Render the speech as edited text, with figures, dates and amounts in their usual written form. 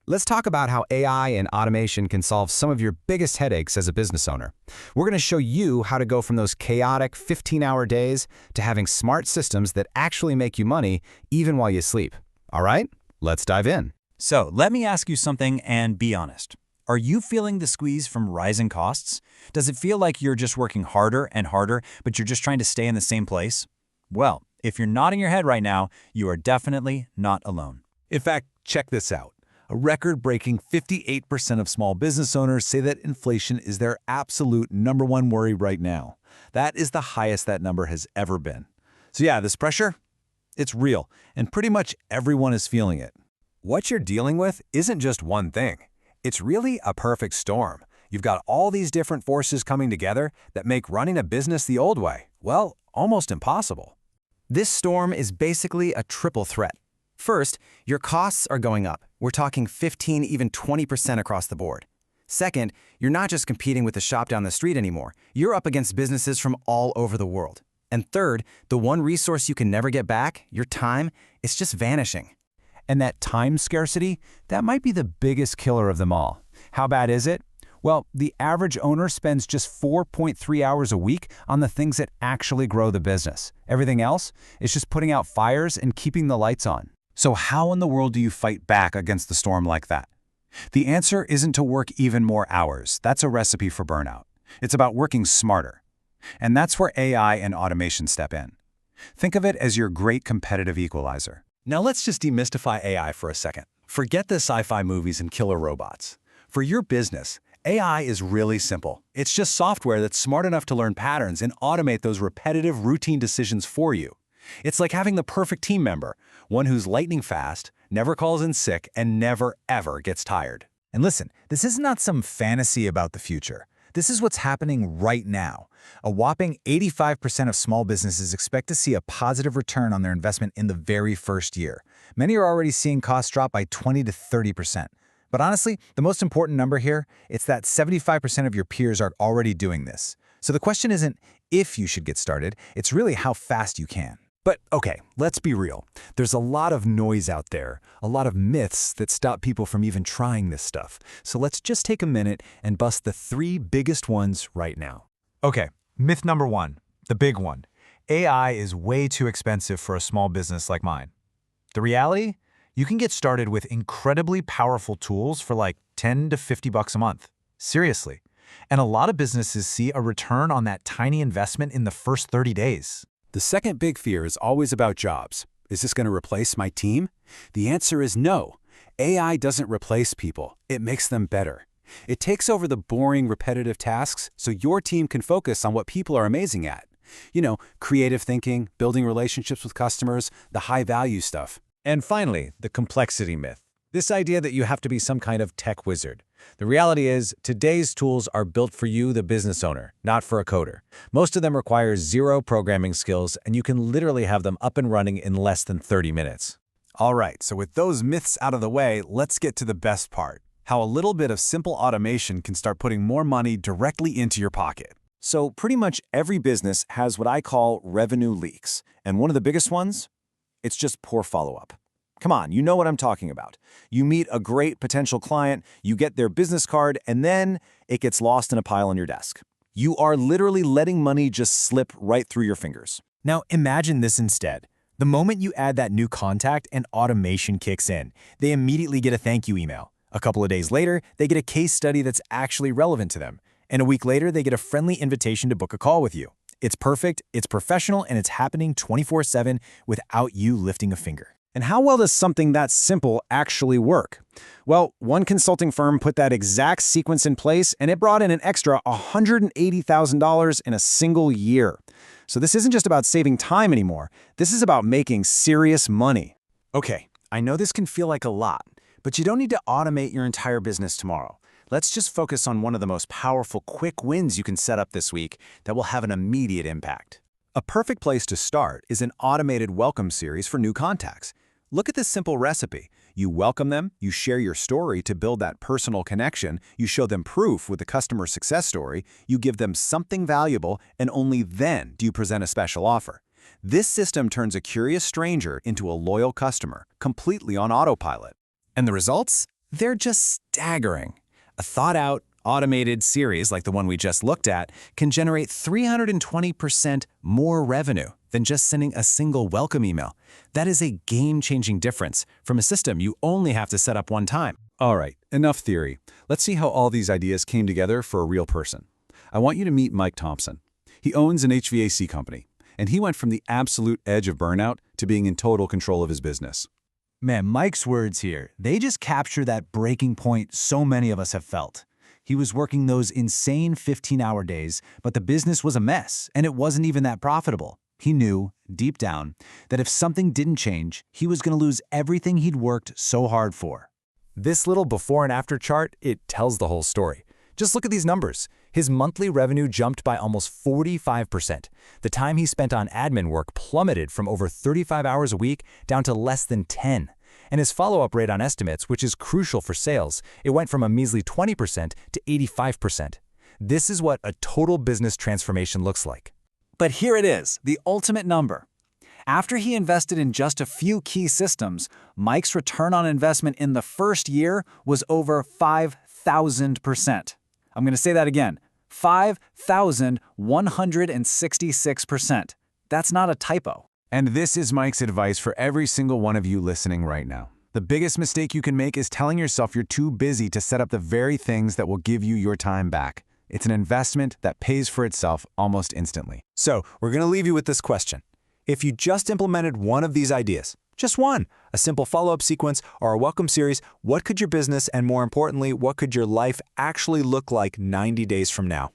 Let's talk about how AI and automation can solve some of your biggest headaches as a business owner. We're going to show you how to go from those chaotic 15-hour days to having smart systems that actually make you money even while you sleep. All right, let's dive in. So let me ask you something and be honest. Are you feeling the squeeze from rising costs? Does it feel like you're just working harder and harder, but you're just trying to stay in the same place? Well, if you're nodding your head right now, you are definitely not alone. In fact, check this out. A record-breaking 58% of small business owners say that inflation is their absolute #1 worry right now. That is the highest that number has ever been. So yeah, this pressure, it's real, and pretty much everyone is feeling it. What you're dealing with isn't just one thing. It's really a perfect storm. You've got all these different forces coming together that make running a business the old way, well, almost impossible. This storm is basically a triple threat. First, your costs are going up. We're talking 15, even 20% across the board. Second, you're not just competing with the shop down the street anymore. You're up against businesses from all over the world. And third, the one resource you can never get back, your time, it's just vanishing. And that time scarcity, that might be the biggest killer of them all. How bad is it? Well, the average owner spends just 4.3 hours a week on the things that actually grow the business. Everything else is just putting out fires and keeping the lights on. So how in the world do you fight back against the storm like that? The answer isn't to work even more hours. That's a recipe for burnout. It's about working smarter. And that's where AI and automation step in. Think of it as your great competitive equalizer. Now let's just demystify AI for a second. Forget the sci-fi movies and killer robots. For your business, AI is really simple. It's just software that's smart enough to learn patterns and automate those repetitive, routine decisions for you. It's like having the perfect team member, one who's lightning fast, never calls in sick, and never, ever gets tired. And listen, this is not some fantasy about the future. This is what's happening right now. A whopping 85% of small businesses expect to see a positive return on their investment in the very first year. Many are already seeing costs drop by 20 to 30%. But honestly, the most important number here, it's that 75% of your peers are already doing this. So the question isn't if you should get started, it's really how fast you can. But okay, let's be real. There's a lot of noise out there, a lot of myths that stop people from even trying this stuff. So let's just take a minute and bust the 3 biggest ones right now. Okay, myth number 1, the big one. AI is way too expensive for a small business like mine. The reality? You can get started with incredibly powerful tools for like 10 to 50 bucks a month. Seriously. And a lot of businesses see a return on that tiny investment in the first 30 days. The second big fear is always about jobs. Is this going to replace my team? The answer is no. AI doesn't replace people. It makes them better. It takes over the boring, repetitive tasks so your team can focus on what people are amazing at. You know, creative thinking, building relationships with customers, the high-value stuff. And finally, the complexity myth. This idea that you have to be some kind of tech wizard. The reality is, today's tools are built for you, the business owner, not for a coder. Most of them require 0 programming skills, and you can literally have them up and running in less than 30 minutes. All right, so with those myths out of the way, let's get to the best part. How a little bit of simple automation can start putting more money directly into your pocket. So pretty much every business has what I call revenue leaks. And one of the biggest ones? It's just poor follow-up. Come on, you know what I'm talking about. You meet a great potential client, you get their business card, and then it gets lost in a pile on your desk. You are literally letting money just slip right through your fingers. Now imagine this instead. The moment you add that new contact and automation kicks in, they immediately get a thank you email. A couple of days later, they get a case study that's actually relevant to them. And a week later, they get a friendly invitation to book a call with you. It's perfect, it's professional, and it's happening 24/7 without you lifting a finger. And how well does something that simple actually work? Well, one consulting firm put that exact sequence in place, and it brought in an extra $180,000 in a single year. So this isn't just about saving time anymore. This is about making serious money. Okay, I know this can feel like a lot, but you don't need to automate your entire business tomorrow. Let's just focus on one of the most powerful quick wins you can set up this week that will have an immediate impact. A perfect place to start is an automated welcome series for new contacts. Look at this simple recipe. You welcome them, you share your story to build that personal connection, you show them proof with the customer success story, you give them something valuable, and only then do you present a special offer. This system turns a curious stranger into a loyal customer, completely on autopilot. And the results? They're just staggering. A thought-out, automated series like the one we just looked at can generate 320% more revenue than just sending a single welcome email. That is a game-changing difference from a system you only have to set up one time. All right, enough theory. Let's see how all these ideas came together for a real person. I want you to meet Mike Thompson. He owns an HVAC company, and he went from the absolute edge of burnout to being in total control of his business. Man, Mike's words here, they just capture that breaking point so many of us have felt. He was working those insane 15-hour days, but the business was a mess, and it wasn't even that profitable. He knew, deep down, that if something didn't change, he was going to lose everything he'd worked so hard for. This little before and after chart, it tells the whole story. Just look at these numbers. His monthly revenue jumped by almost 45%. The time he spent on admin work plummeted from over 35 hours a week down to less than 10. And his follow-up rate on estimates, which is crucial for sales, it went from a measly 20% to 85%. This is what a total business transformation looks like. But here it is, the ultimate number. After he invested in just a few key systems, Mike's return on investment in the first year was over 5,000%. I'm going to say that again, 5,166%. That's not a typo. And this is Mike's advice for every single one of you listening right now. The biggest mistake you can make is telling yourself you're too busy to set up the very things that will give you your time back. It's an investment that pays for itself almost instantly. So, we're going to leave you with this question. If you just implemented one of these ideas, just one, a simple follow-up sequence or a welcome series, what could your business and more importantly, what could your life actually look like 90 days from now?